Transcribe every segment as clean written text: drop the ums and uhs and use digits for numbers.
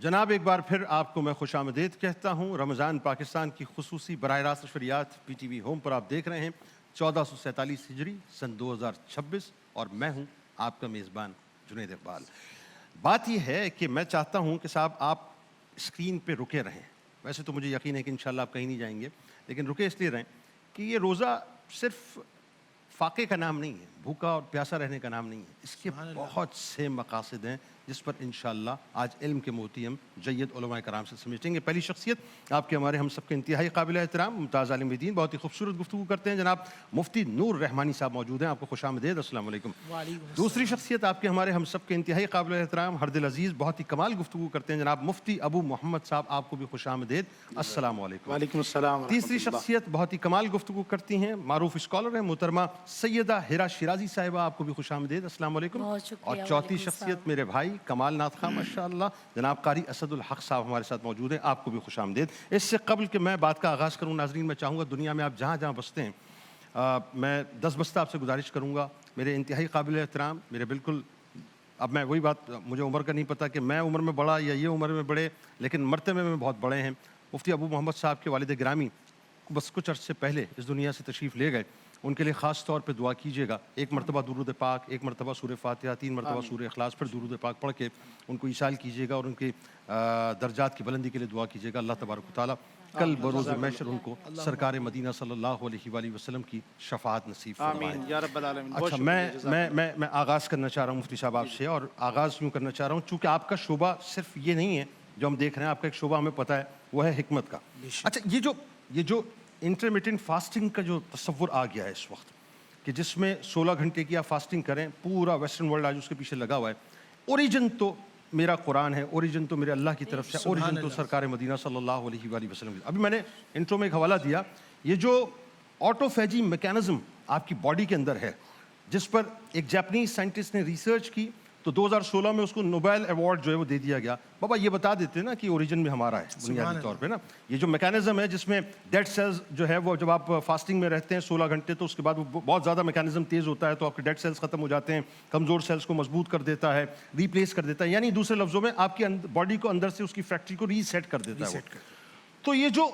جناب ایک بار پھر آپ کو میں خوش آمدید کہتا ہوں۔ رمضان پاکستان کی خصوصی براہ راست نشریات پی ٹی وی ہوم پر آپ دیکھ رہے ہیں 1447 ہجری سن 2026 اور میں ہوں آپ کا میزبان جنید اقبال۔ بات یہ ہے کہ میں چاہتا ہوں کہ صاحب آپ اسکرین پہ رکے رہیں۔ ویسے تو مجھے یقین ہے کہ انشاءاللہ آپ کہیں نہیں جائیں گے، لیکن رکے اس لیے رہیں کہ یہ روزہ صرف فاقے کا نام نہیں ہے، بھوکا اور پیاسا رہنے کا نام نہیں ہے، اس کے بہت سے مقاصد ہیں جس پر انشاءاللہ آج علم کے موتی ہم جید علماء کرام سے سمجھیں گے۔ پہلی شخصیت آپ کے ہمارے ہم سب کے انتہائی قابل احترام ممتاز عالم دین، بہت ہی خوبصورت گفتگو کرتے ہیں، جناب مفتی نور رحمانی صاحب موجود ہیں، آپ کو خوش آمدید، السلام علیکم۔ دوسری شخصیت آپ کے ہمارے ہم سب کے انتہائی قابل احترام ہر دل عزیز، بہت ہی کمال گفتگو کرتے ہیں، جناب مفتی ابو محمد صاحب، آپ کو بھی خوش آمدید، السلام علیکم۔ وعلیکم السلام۔ تیسری شخصیت بہت ہی کمال گفتگو کرتی ہیں، معروف اسکالر ہیں، محترمہ سیدہ ہیرا شیرازی صاحبہ، آپ کو بھی خوش آمدید، السلام علیکم۔ اور چوتھی شخصیت میرے بھائی کمال ناتھ خاں ماشاءاللہ جناب قاری اسد الحق صاحب ہمارے ساتھ موجود ہیں، آپ کو بھی خوش آمدید۔ اس سے قبل کہ میں بات کا آغاز کروں ناظرین، میں چاہوں گا دنیا میں آپ جہاں جہاں بستے ہیں میں 10 بستہ آپ سے گزارش کروں گا، میرے انتہائی قابل احترام، میرے بالکل، اب میں وہی بات، مجھے عمر کا نہیں پتہ کہ میں عمر میں بڑا یا یہ عمر میں بڑے، لیکن مرتبے میں بہت بڑے ہیں۔ مفتی ابو محمد صاحب کے والد گرامی بس کچھ عرصے پہلے اس دنیا سے تشریف لے گئے، ان کے لیے خاص طور پہ دعا کیجیے گا، ایک مرتبہ درود پاک، ایک مرتبہ سورہ فاتحہ، 3 مرتبہ سورہ اخلاص، پھر درود پاک پڑھ کے ان کو ایصال کیجیے گا اور ان کے درجات کی بلندی کے لیے دعا کیجیے گا۔ اللہ تبارک و تعالیٰ کل بروز محشر ان کو سرکار مدینہ صلی اللہ علیہ وآلہ وسلم کی شفاعت نصیب فرمائے۔ آمین یا رب العالمین۔ اچھا، میں آغاز کرنا چاہ رہا ہوں مفتی صاحب آپ سے، اور آغاز یوں کرنا چاہ رہا ہوں چونکہ آپ کا شعبہ صرف یہ نہیں ہے جو ہم دیکھ رہے ہیں، آپ کا ایک شعبہ ہمیں پتہ ہے وہ ہے حکمت کا۔ اچھا، یہ جو انٹرمیٹنٹ فاسٹنگ کا جو تصور آ گیا ہے اس وقت کہ جس میں 16 گھنٹے کی آپ فاسٹنگ کریں، پورا ویسٹرن ورلڈ آج اس کے پیچھے لگا ہوا ہے۔ اوریجن تو میرا قرآن ہے، اوریجن تو میرے اللہ کی طرف سے، اوریجن تو سرکار مدینہ صلی اللہ علیہ وآلہ وسلم کی۔ ابھی میں نے انٹرو میں ایک حوالہ دیا، یہ جو آٹوفیجی میکینزم آپ کی باڈی کے اندر ہے، جس پر ایک جاپنیز سائنٹسٹ نے ریسرچ کی تو 2016 میں اس کو نوبیل ایوارڈ جو ہے وہ دے دیا گیا۔ بابا یہ بتا دیتے ہیں نا کہ اوریجن میں ہمارا ہے بنیادی طور پہ نا، یہ جو میکینزم ہے جس میں ڈیڈ سیلز جو ہے وہ جب آپ فاسٹنگ میں رہتے ہیں 16 گھنٹے تو اس کے بعد وہ بہت زیادہ میکینزم تیز ہوتا ہے تو آپ کے ڈیڈ سیلز ختم ہو جاتے ہیں، کمزور سیلز کو مضبوط کر دیتا ہے، ریپلیس کر دیتا ہے، یعنی دوسرے لفظوں میں آپ کی باڈی کو اندر سے اس کی فیکٹری کو ریسیٹ کر دیتا ہے۔ تو یہ جو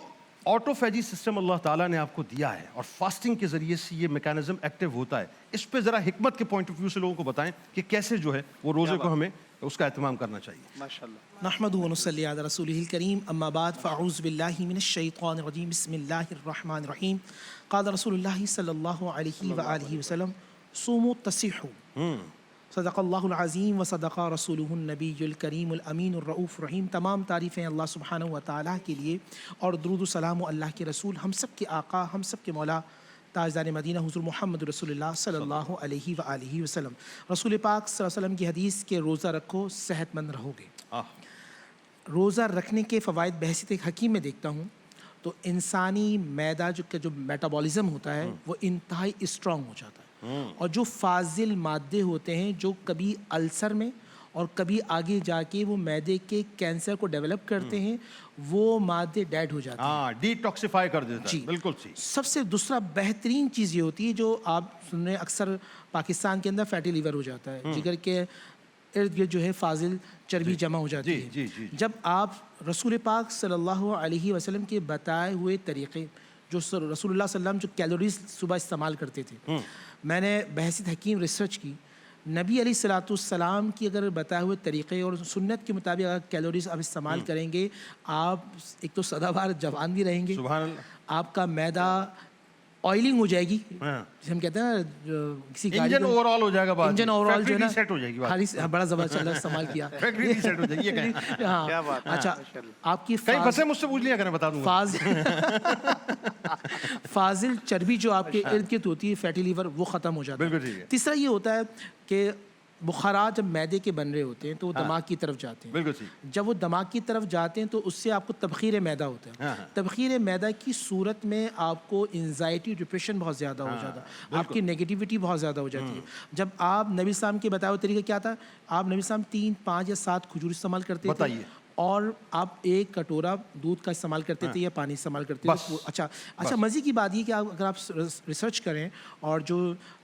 آٹوفیجی سسٹم اللہ تعالیٰ نے آپ کو دیا ہے اور فاسٹنگ کے ذریعے سے یہ میکینزم ایکٹیو ہوتا ہے، اس پہ ذرا حکمت کے پوائنٹ آف ویو سے لوگوں کو بتائیں کہ کیسے جو ہے وہ روزے کو ہمیں اس کا اہتمام کرنا چاہیے۔ ماشاءاللہ۔ نحمده ونصلي على رسوله الكريم اما بعد فاعوذ بالله من الشيطان الرجيم بسم الله الرحمن الرحيم قال رسول الله صلى الله عليه وآله وسلم صوموا تصيحوا صدق اللہ العظیم و صدق رسولہ النبی الکریم الامین الرؤوف الرحیم۔ تمام تعریفیں اللہ سبحانہ و تعالیٰ کے لیے اور درود و سلام اللہ کے رسول، ہم سب کے آقا، ہم سب کے مولا تاجدار مدینہ حضور محمد رسول اللہ صلی اللہ علیہ وآلہ وسلم۔ رسول پاک صلی اللہ علیہ وسلم کی حدیث کہ روزہ رکھو صحت مند رہو گے۔ روزہ رکھنے کے فوائد بحیثیت ایک حکیم میں دیکھتا ہوں تو انسانی معدہ جو میٹابولزم ہوتا ہے وہ انتہائی اسٹرانگ ہو جاتا ہے، اور جو فاضل مادے ہوتے ہیں جو کبھی السر میں اور کبھی آگے جا کے وہ معدے کے کینسر کو ڈیولپ کرتے ہیں، وہ مادے ڈیڈ ہو جاتے ہیں، ڈی ٹاکسیفائی کر دیتا ہے۔ بالکل صحیح۔ سب سے دوسرا بہترین چیز یہ ہوتی ہے جو آپ سن رہے ہیں اکثر پاکستان کے اندر فیٹی لیور ہو جاتا ہے، جگر کے ارد گرد جو ہے فاضل چربی جمع ہو جاتی ہے۔ جب آپ رسول پاک صلی اللہ علیہ وسلم کے بتائے ہوئے طریقے جو رسول اللہ صلی اللہ علیہ وسلم جو کیلوریز صبح استعمال کرتے تھے، میں نے بحیثیت حکیم ریسرچ کی، نبی علیہ الصلوۃ والسلام کی اگر بتائے ہوئے طریقے اور سنت کے مطابق اگر کیلوریز آپ استعمال کریں گے، آپ ایک تو سدا بھار جوان بھی رہیں گے، سبحان اللہ، آپ کا معدہ آئلنگ ہو جائے گی، جسے ہم کہتے ہیں نا کسی گاڑی انجن اوور آل ہو جائے گا، انجن اوور آل جو ہے نا سیٹ ہو جائے گی، بڑا زبردست استعمال کیا، فیکٹری سیٹ ہو جائے گی، یہ کہیں ہاں اچھا آپ کی کہیں پھنسے مجھ سے پوچھ لیا کریں، بتا دوں گا۔ فاضل چربی جو آپ کے ارد گرد ہوتی ہے فیٹی لیور وہ ختم ہو جاتا ہے۔ تیسرا یہ ہوتا ہے کہ بخارات جب معدے کے بن رہے ہوتے ہیں تو وہ دماغ کی طرف جاتے ہیں، جب وہ دماغ کی طرف جاتے ہیں تو اس سے آپ کو تبخیر معدہ ہوتا ہے، تبخیر معدہ کی صورت میں آپ کو انزائٹی ڈپریشن بہت زیادہ ہو جاتا ہے، آپ کی نیگیٹیوٹی بہت زیادہ ہو جاتی ہے۔ جب آپ نبی السلام کے بتائے ہوئے طریقہ کیا تھا، آپ نبی السلام 3، 5 یا 7 کھجور استعمال کرتے تھے اور آپ 1 کٹورا دودھ کا استعمال کرتے تھے یا پانی استعمال کرتے تھے۔ اچھا مزے کی بات یہ کہ اگر آپ ریسرچ کریں، اور جو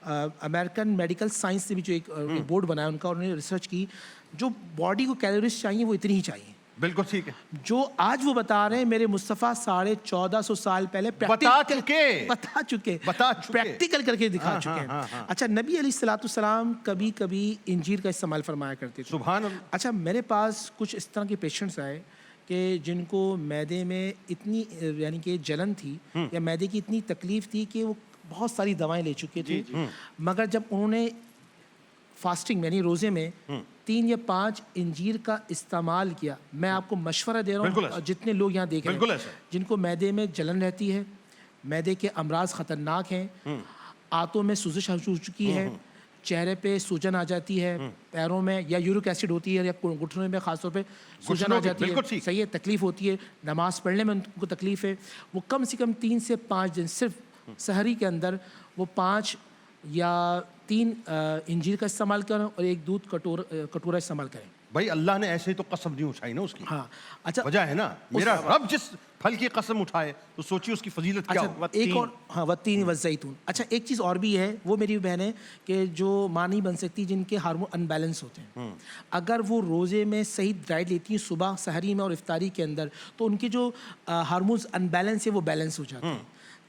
امریکن میڈیکل سائنس نے بھی جو ایک بورڈ بنایا ان کا، انہوں نے ریسرچ کی، جو باڈی کو کیلوریز چاہیے وہ اتنی ہی چاہیے، بالکل ٹھیک ہے. جو آج وہ بتا رہے ہیں میرے مصطفیٰ 1450 سال پہلے بتا چکے. پریکٹیکل کر کے دکھا چکے ہیں. اچھا نبی علیہ الصلوۃ والسلام کبھی کبھی انجیر کا استعمال فرمایا کرتے تھے. سبحان اللہ. اچھا میرے پاس کچھ اس طرح کے پیشنٹس آئے کہ جن کو معدے میں اتنی یعنی کہ جلن تھی یا معدے کی اتنی تکلیف تھی کہ وہ بہت ساری دوائیں لے چکے تھے, مگر جب انہوں نے فاسٹنگ یعنی روزے میں 3 یا 5 انجیر کا استعمال کیا, میں آپ کو مشورہ دے رہا ہوں, جتنے لوگ یہاں دیکھ رہے ہیں جن کو معدے میں جلن رہتی ہے, معدے کے امراض خطرناک ہیں, آنتوں میں سوزش ہو چکی ہے, چہرے پہ سوجن آ جاتی ہے, پیروں میں یا یورک ایسڈ ہوتی ہے یا گھٹنوں میں خاص طور پہ سوجن آ جاتی ہے, صحیح ہے, تکلیف ہوتی ہے, نماز پڑھنے میں ان کو تکلیف ہے, وہ کم سے کم 3 سے 5 دن صرف سحری کے اندر وہ 5 یا 3 انجیر کا استعمال کریں اور 1 دودھ کٹورا استعمال کریں. بھائی اللہ نے ایسے ہی تو قسم نہیں اٹھائی نا اس کی. ہاں اچھا وجہ ہے نا, میرا رب جس پھل کی قسم اٹھائے تو سوچیے اس کی فضیلت کیا ہو. ایک اور ہاں والتین والزیتون. اچھا ایک چیز اور بھی ہے, وہ میری بہن ہے کہ جو ماں نہیں بن سکتی جن کے ہارمون ان بیلنس ہوتے ہیں, اگر وہ روزے میں صحیح ڈائٹ لیتی ہیں صبح سحری میں اور افطاری کے اندر, تو ان کے جو ہارمونز ان بیلنس ہے وہ بیلنس ہو جاتے ہیں.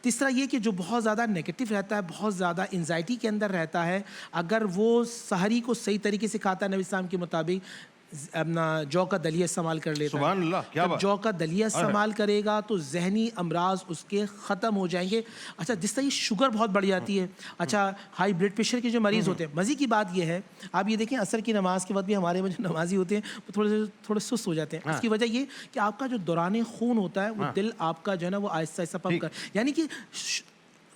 تیسرا یہ کہ جو بہت زیادہ نیگیٹو رہتا ہے, بہت زیادہ انزائٹی کے اندر رہتا ہے, اگر وہ سحری کو صحیح طریقے سے کھاتا ہے نبی اسلام کے مطابق, اپنا جو کا دلیہ استعمال کر لیتا ہے. سبحان اللہ, کیا بات. جو کا دلیہ استعمال کرے گا تو ذہنی امراض اس کے ختم ہو جائیں گے. اچھا جس طرح یہ شوگر بہت بڑھ جاتی ہے, اچھا ہائی بلڈ پریشر کے جو مریض ہوتے ہیں, مزے کی بات یہ ہے آپ یہ دیکھیں عصر کی نماز کے بعد بھی ہمارے جو نمازی ہوتے ہیں وہ تھوڑے سست ہو جاتے ہیں. اس کی وجہ یہ کہ آپ کا جو دوران خون ہوتا ہے وہ دل آپ کا جو ہے نا وہ آہستہ آہستہ پمپ کر, یعنی کہ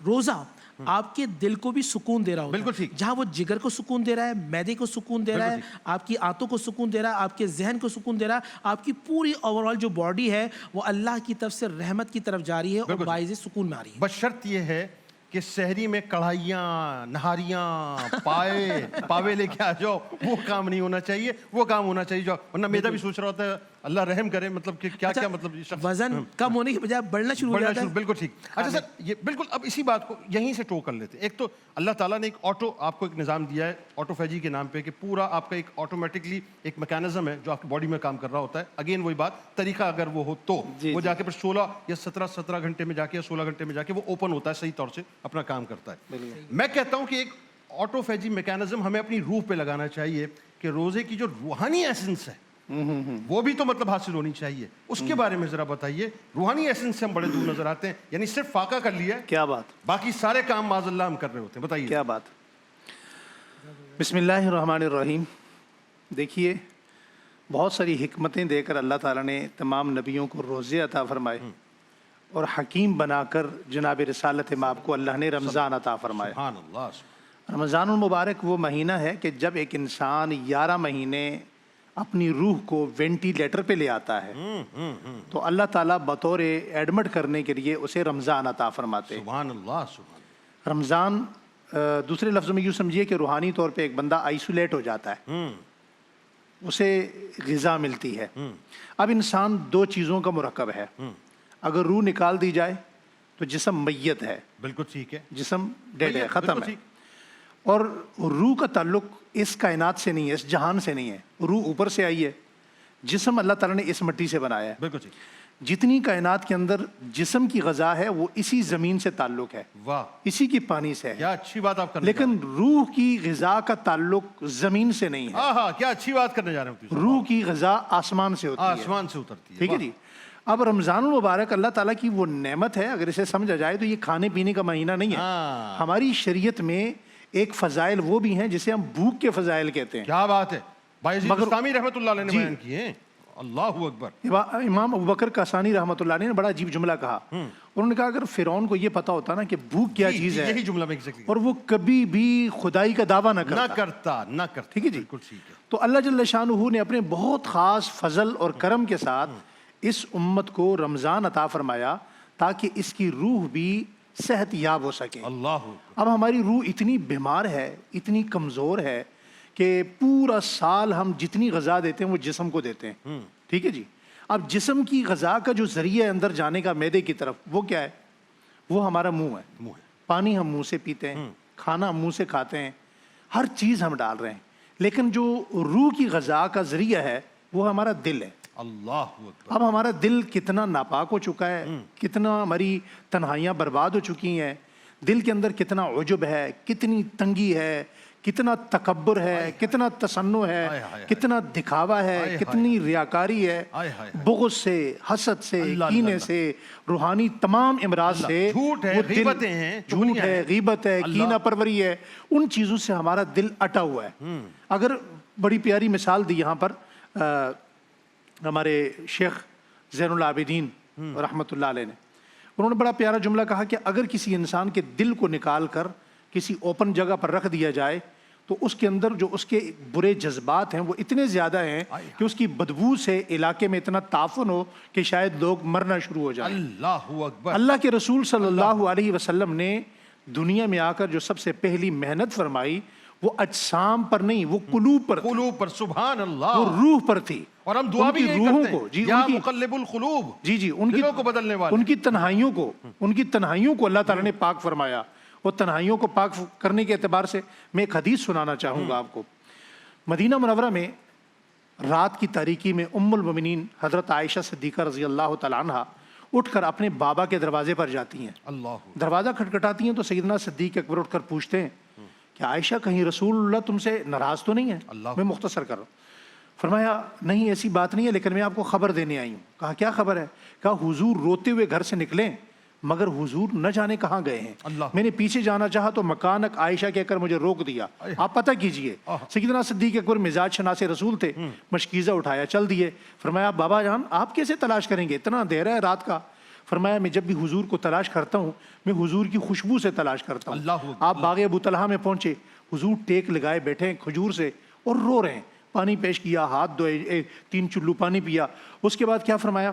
روزہ آپ کے دل کو بھی سکون دے رہا ہوتا ہے. بالکل ٹھیک. جہاں وہ جگر کو سکون دے رہا ہے, معدے کو سکون دے رہا ہے, آپ کی آنتوں کو سکون دے رہا ہے, آپ کے ذہن کو سکون دے رہا ہے, آپ کی پوری اوور آل جو باڈی ہے وہ اللہ کی طرف سے رحمت کی طرف جا رہی ہے اور باعث سکون میں آ رہی ہے. بس شرط یہ ہے کہ سحری میں کڑھائیاں, نہاریاں, پاوے لے کے آ جاؤ, وہ کام نہیں ہونا چاہیے. وہ کام ہونا چاہیے جو, ورنہ میدا بھی سوچ رہا ہوتا ہے اللہ رحم کرے, مطلب کہ کیا مطلب وزن کم ہونے کی بجائے بڑھنا شروع ہو جاتا ہے. بالکل ٹھیک. اچھا سر یہ بالکل اب اسی بات کو یہیں سے ٹو کر لیتے. ایک تو اللہ تعالیٰ نے ایک آپ کو ایک نظام دیا ہے آٹوفیجی کے نام پہ, کہ پورا آپ کا ایک آٹومیٹکلی ایک میکینزم ہے جو آپ کی باڈی میں کام کر رہا ہوتا ہے. اگین وہی بات, طریقہ اگر وہ ہو تو وہ جا کے پھر 16 یا 17 گھنٹے میں جا کے یا 16 گھنٹے میں جا کے وہ اوپن ہوتا ہے, صحیح طور سے اپنا کام کرتا ہے. میں کہتا ہوں کہ ایک آٹوفیجی میکینزم ہمیں اپنی روح پہ لگانا چاہیے کہ روزے کی جو روحانی ایسنس ہے وہ بھی تو مطلب حاصل ہونی چاہیے. اس کے بارے میں ذرا بتائیے. روحانی ایسنس سے ہم بڑے دور نظر آتے ہیں, یعنی صرف فاقہ کر لیا ہے, کیا بات, باقی سارے کام معاذ اللہ ہم کر رہے ہوتے ہیں. بتائیے کیا بات. بسم اللہ الرحمن الرحیم. دیکھیے بہت ساری حکمتیں دے کر اللہ تعالیٰ نے تمام نبیوں کو روزے عطا فرمائے اور حکیم بنا کر جناب رسالت مآب کو اللہ نے رمضان عطا فرمایا. سبحان اللہ. رمضان المبارک وہ مہینہ ہے کہ جب ایک انسان 11 مہینے اپنی روح کو وینٹیلیٹر پہ لے آتا ہے تو اللہ تعالیٰ بطور ایڈمٹ کرنے کے لیے اسے رمضان عطا فرماتے ہیں. سبحان اللہ. سبحان. رمضان دوسرے لفظوں میں یوں سمجھیے کہ روحانی طور پہ ایک بندہ آئسولیٹ ہو جاتا ہے, اسے غذا ملتی ہے. اب انسان 2 چیزوں کا مرکب ہے, اگر روح نکال دی جائے تو جسم میت ہے. بالکل ٹھیک ہے, جسم ڈیڈ ہے, ختم ہے. اور روح کا تعلق اس کائنات سے نہیں ہے, اس جہان سے نہیں ہے. روح اوپر سے آئی ہے, جسم اللہ تعالیٰ نے اس مٹی سے بنایا ہے. بالکل ٹھیک. جتنی کائنات کے اندر جسم کی غذا ہے وہ اسی زمین سے تعلق ہے, واہ اسی کی پانی سے ہے. کیا اچھی بات آپ کرنے لیکن روح کی غذا کا تعلق زمین سے نہیں ہے. ہاں کیا اچھی بات کرنے جا رہے ہیں. روح کی غذا آسمان سے ہوتی ہے, آسمان سے اترتی ہے. ٹھیک ہے جی. اب رمضان المبارک اللہ تعالیٰ کی وہ نعمت ہے, اگر اسے سمجھا جائے تو یہ کھانے پینے کا مہینہ نہیں ہے. ہماری شریعت میں ایک فضائل وہ بھی ہیں جسے ہم بھوک کے فضائل کہتے ہیں. کیا بات ہے. بایزید بستامی رحمۃ اللہ علیہ نے بیان کیے ہیں. اللہ اکبر. امام ابوبکر کاسانی رحمۃ اللہ علیہ نے بڑا عجیب جملہ کہا. انہوں نے کہا اگر فرعون کو یہ پتا ہوتا نا کہ بھوک کیا چیز ہے, یہی جملہ میں اور وہ کبھی بھی خدائی کا دعویٰ نہ کرتا. ٹھیک ہے جی. تو اللہ جل شانہ نے اپنے بہت خاص فضل اور کرم کے ساتھ اس امت کو رمضان عطا فرمایا تاکہ اس کی روح بھی صحت یاب ہو سکے. اللہ. اب ہماری روح اتنی بیمار ہے, اتنی کمزور ہے کہ پورا سال ہم جتنی غذا دیتے ہیں وہ جسم کو دیتے ہیں. ٹھیک ہے جی. اب جسم کی غذا کا جو ذریعہ ہے اندر جانے کا معدے کی طرف, وہ کیا ہے؟ وہ ہمارا منہ ہے. پانی ہم منہ سے پیتے ہیں, کھانا ہم منہ سے کھاتے ہیں, ہر چیز ہم ڈال رہے ہیں. لیکن جو روح کی غذا کا ذریعہ ہے وہ ہمارا دل ہے. اللہ اکبر. اب ہمارا دل کتنا ناپاک ہو چکا ہے, کتنا ہماری تنہائیاں برباد ہو چکی ہیں, دل کے اندر کتنا عجب ہے, کتنی تنگی ہے, کتنا تکبر ہے, کتنا تسنع ہے, کتنا دکھاوا ہے, کتنی ریاکاری ہے, بغض سے, حسد سے, کینے سے, روحانی تمام امراض سے, جھوٹ ہے, وہ دل- غیبتیں ہیں, جھوٹ ہے, غیبت ہے, کینہ پروری ہے, ان چیزوں سے ہمارا دل اٹا ہوا ہے. اگر بڑی پیاری مثال دی یہاں پر ہمارے شیخ زین العابدین رحمۃ اللہ علیہ نے, انہوں نے بڑا پیارا جملہ کہا کہ اگر کسی انسان کے دل کو نکال کر کسی اوپن جگہ پر رکھ دیا جائے تو اس کے اندر جو اس کے برے جذبات ہیں وہ اتنے زیادہ ہیں کہ اس کی بدبو سے علاقے میں اتنا تعفن ہو کہ شاید لوگ مرنا شروع ہو جائیں. اللہ اکبر. اللہ کے رسول صلی اللہ علیہ وسلم نے دنیا میں آ کر جو سب سے پہلی محنت فرمائی وہ اجسام پر نہیں, وہ قلوب پر تھی, قلوب پر, سبحان اللہ. وہ روح پر تھی. اور ہم دعا ان بھی کی یہی روحوں کرتے کو, ہیں, جی, یا ان کی مقلب القلوب, جی جی ان کی دلوں کو بدلنے والے. ان کی تنہائیوں کو اللہ تعالیٰ نے پاک فرمایا. اور تنہائیوں کو پاک کرنے کے اعتبار سے میں ایک حدیث سنانا چاہوں گا آپ کو. مدینہ منورہ میں رات کی تاریکی میں ام المؤمنین حضرت عائشہ صدیقہ رضی اللہ تعالیٰ عنہا اٹھ کر اپنے بابا کے دروازے پر جاتی ہیں. اللہ دروازہ کھٹکھٹاتی ہیں تو سیدنا صدیق اکبر اٹھ کر پوچھتے ہیں کہ عائشہ کہیں رسول اللہ تم سے ناراض تو نہیں ہے؟ میں مختصر کر رہا ہوں. فرمایا نہیں ایسی بات نہیں ہے, لیکن میں آپ کو خبر دینے آئی ہوں. کہا کیا خبر ہے؟ کہا حضور روتے ہوئے گھر سے نکلیں مگر حضور نہ جانے کہاں گئے ہیں. میں نے پیچھے جانا چاہا تو مکانک عائشہ کہہ کر مجھے روک دیا. آپ پتہ کیجئے. سیدنا صدیق اکبر مزاج شناس رسول تھے, مشکیزہ اٹھایا چل دیے. فرمایا بابا جان آپ کیسے تلاش کریں گے, اتنا اندھیرا ہے رات کا. فرمایا میں جب بھی حضور کو تلاش کرتا ہوں میں حضور کی خوشبو سے تلاش کرتا ہوں. آپ باغ ابو طلحہ میں پہنچے, حضور ٹیک لگائے بیٹھے ہیں کھجور سے اور رو رہے ہیں. پانی پیش کیا, ہاتھ دھوئے, 3 چلو پانی پیا. اس کے بعد کیا فرمایا؟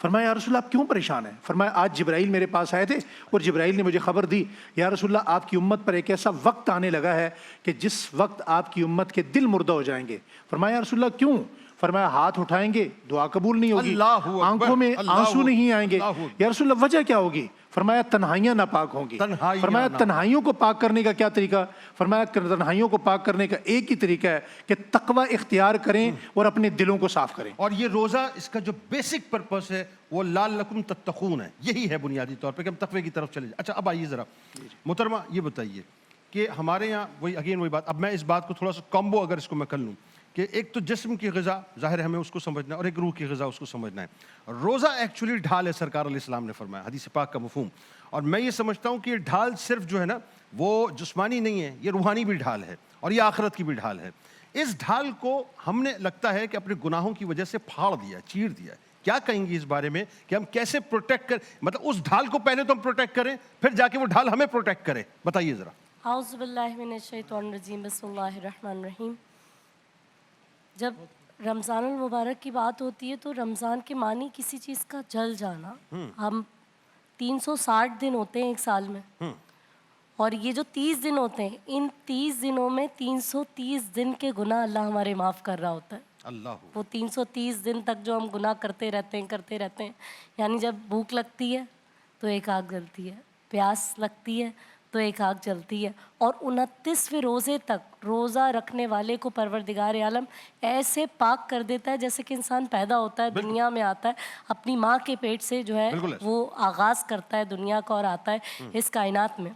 فرمایا یا رسول اللہ آپ کیوں پریشان ہیں؟ فرمایا آج جبرائیل میرے پاس آئے تھے اور جبرائیل نے مجھے خبر دی یا رسول اللہ آپ کی امت پر ایک ایسا وقت آنے لگا ہے کہ جس وقت آپ کی امت کے دل مردہ ہو جائیں گے. فرمایا یا رسول اللہ کیوں؟ فرمایا ہاتھ اٹھائیں گے دعا قبول نہیں ہوگی, آنکھوں میں آنسو نہیں آئیں گے. یا رسول اللہ وجہ کیا ہوگی؟ فرمایا تنہائیاں ناپاک ہوں گی. فرمایا تنہائیوں کو پاک کرنے کا کیا طریقہ؟ فرمایا تنہائیوں کو پاک کرنے کا ایک ہی طریقہ ہے کہ تقوی اختیار کریں اور اپنے دلوں کو صاف کریں. اور یہ روزہ اس کا جو بیسک پرپس ہے وہ لعلکم تتقون ہے, یہی ہے بنیادی طور پہ کہ ہم تقوی کی طرف چلے جائیں. اچھا اب آئیے ذرا محترمہ یہ بتائیے کہ ہمارے یہاں وہی بات, اب میں اس بات کو تھوڑا سا کمبو اگر اس کو میں کر لوں کہ ایک تو جسم کی غذا ظاہر ہے ہمیں اس کو سمجھنا ہے اور ایک روح کی غذا اس کو سمجھنا ہے. روزہ ایکچولی ڈھال ہے, سرکار علیہ السلام نے فرمایا, حدیث پاک کا مفہوم. اور میں یہ سمجھتا ہوں کہ یہ ڈھال صرف جو ہے نا وہ جسمانی نہیں ہے, یہ روحانی بھی ڈھال ہے اور یہ آخرت کی بھی ڈھال ہے. اس ڈھال کو ہم نے لگتا ہے کہ اپنے گناہوں کی وجہ سے پھاڑ دیا, چیر دیا. کیا کہیں گی اس بارے میں کہ ہم کیسے پروٹیکٹ کریں, مطلب اس ڈھال کو پہلے تو ہم پروٹیکٹ کریں پھر جا کے وہ ڈھال ہمیں پروٹیکٹ کرے, بتائیے ذرا. اعوذ باللہ من الشیطان الرجیم, بسم اللہ الرحمن الرحیم. جب رمضان المبارک کی بات ہوتی ہے تو رمضان کے معنی کسی چیز کا جل جانا. ہم 360 دن ہوتے ہیں ایک سال میں, اور یہ جو 30 دن ہوتے ہیں ان 30 دنوں میں 330 دن کے گناہ اللہ ہمارے معاف کر رہا ہوتا ہے. اللہ وہ 330 دن تک جو ہم گناہ کرتے رہتے ہیں. یعنی جب بھوک لگتی ہے تو ایک آگ جلتی ہے, پیاس لگتی ہے تو ایک آگ جلتی ہے, اور 29ویں روزے تک روزہ رکھنے والے کو پروردگار عالم ایسے پاک کر دیتا ہے جیسے کہ انسان پیدا ہوتا ہے, دنیا میں آتا ہے, اپنی ماں کے پیٹ سے جو ہے وہ آغاز کرتا ہے دنیا کا اور آتا ہے اس کائنات میں.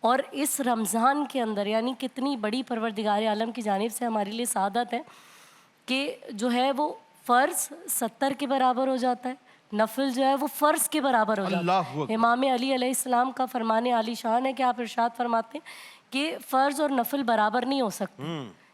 اور اس رمضان کے اندر یعنی کتنی بڑی پروردگار عالم کی جانب سے ہمارے لیے سعادت ہے کہ جو ہے وہ فرض 70 کے برابر ہو جاتا ہے, نفل جو ہے وہ فرض کے برابر ہو جاتا ہے. امام علی علیہ السلام کا فرمان عالی شان ہے کہ آپ ارشاد فرماتے ہیں کہ فرض اور نفل برابر نہیں ہو سکتے.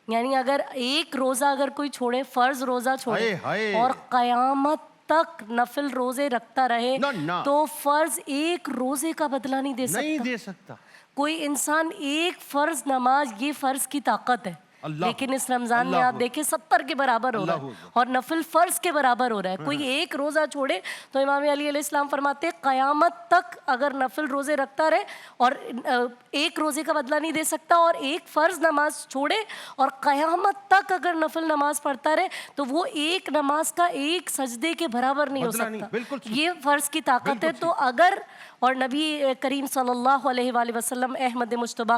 یعنی اگر ایک روزہ اگر کوئی چھوڑے, فرض روزہ چھوڑے اور قیامت تک نفل روزے رکھتا رہے تو فرض ایک روزے کا بدلہ نہیں دے سکتا. کوئی انسان ایک فرض نماز, یہ فرض کی طاقت ہے, لیکن اس رمضان میں آپ دیکھیں 70 کے برابر ہو رہا ہے اور نفل فرض کے برابر ہو رہا ہے. کوئی ایک روزہ چھوڑے تو امام علی علیہ السلام فرماتے ہیں قیامت تک اگر نفل روزے رکھتا رہے اور ایک روزے کا بدلہ نہیں دے سکتا, اور ایک فرض نماز چھوڑے اور قیامت تک اگر نفل نماز پڑھتا رہے تو وہ ایک نماز کا ایک سجدے کے برابر نہیں ہو سکتا. یہ فرض کی طاقت ہے. تو اگر اور نبی کریم صلی اللہ علیہ وآلہ وسلم, احمد مجتبیٰ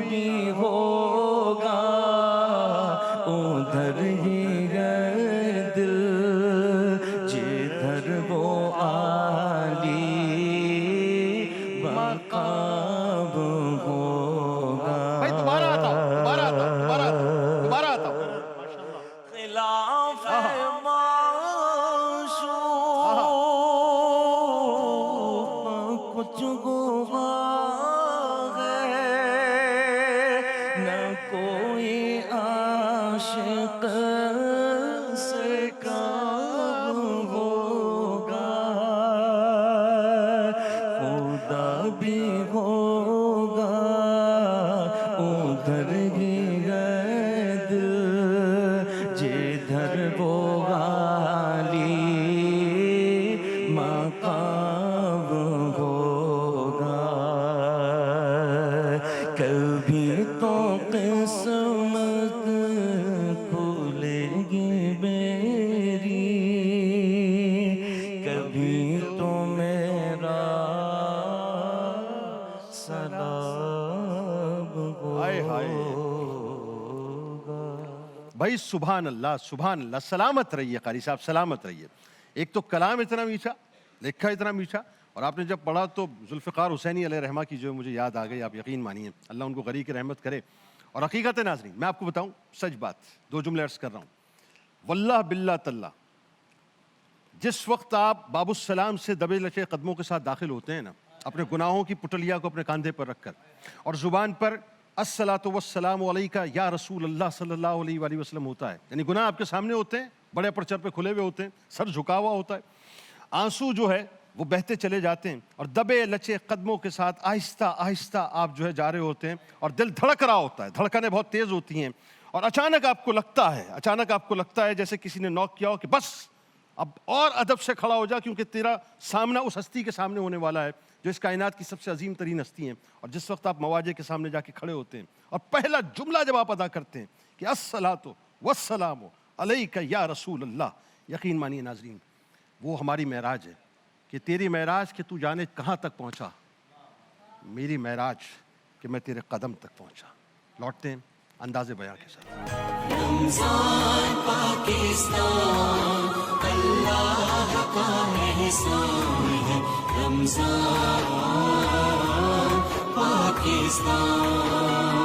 بھی ہوگا ادھر ہی ہے دل جدھر وہ عالی مقام ہوگا. بھائی دوبارہ آتا ہوں دوبارہ آتا ہوں خلاف معشوق کچھ گوا ہے نہ کوئی عاشق سے کام ہوگا خدا بھی ہوگا ادھر ہی ہے دل جدھر وہ عالی مقام ہوگا. کبھی تو قسمت کھلے گی میری کبھی تو میرا سلام ہائے ہائے. بھائی سبحان اللہ سبحان اللہ. سلامت رہیے قاری صاحب سلامت رہیے. ایک تو کلام اتنا میٹھا لکھا اتنا میٹھا اور آپ نے جب پڑھا تو ذوالفقار حسینی علیہ رحمہ کی جو مجھے یاد آ گئی. آپ یقین مانیے اللہ ان کو غریق رحمت کرے. اور حقیقت ناظرین میں آپ کو بتاؤں سچ بات 2 جملے عرض کر رہا ہوں واللہ باللہ تاللہ جس وقت آپ باب السلام سے دبے لچے قدموں کے ساتھ داخل ہوتے ہیں نا اپنے گناہوں کی پٹلیا کو اپنے کاندھے پر رکھ کر اور زبان پر الصلاۃ والسلام علیکہ یا رسول اللہ صلی اللہ علیہ وآلہ وسلم ہوتا ہے یعنی گناہ آپ کے سامنے ہوتے ہیں بڑے پرچر پہ کھلے ہوئے ہوتے ہیں سر جھکا ہوا ہوتا ہے آنسو جو ہے وہ بہتے چلے جاتے ہیں اور دبے لچے قدموں کے ساتھ آہستہ آہستہ آپ جو ہے جا رہے ہوتے ہیں اور دل دھڑک رہا ہوتا ہے دھڑکنیں بہت تیز ہوتی ہیں اور اچانک آپ کو لگتا ہے جیسے کسی نے نوک کیا ہو کہ بس اب اور ادب سے کھڑا ہو جا کیونکہ تیرا سامنا اس ہستی کے سامنے ہونے والا ہے جو اس کائنات کی سب سے عظیم ترین ہستی ہیں. اور جس وقت آپ مواجہ کے سامنے جا کے کھڑے ہوتے ہیں اور پہلا جملہ جب آپ ادا کرتے ہیں کہ الصلاۃ والسلام علیکہ یا رسول اللہ یقین مانیے ناظرین وہ ہماری معراج ہے کہ تیری معراج کہ تو جانے کہاں تک پہنچا میری معراج کہ میں تیرے قدم تک پہنچا. لوٹتے ہیں انداز بیان کے ساتھ. رمضان پاکستان اللہ کا احسان ہے رمضان پاکستان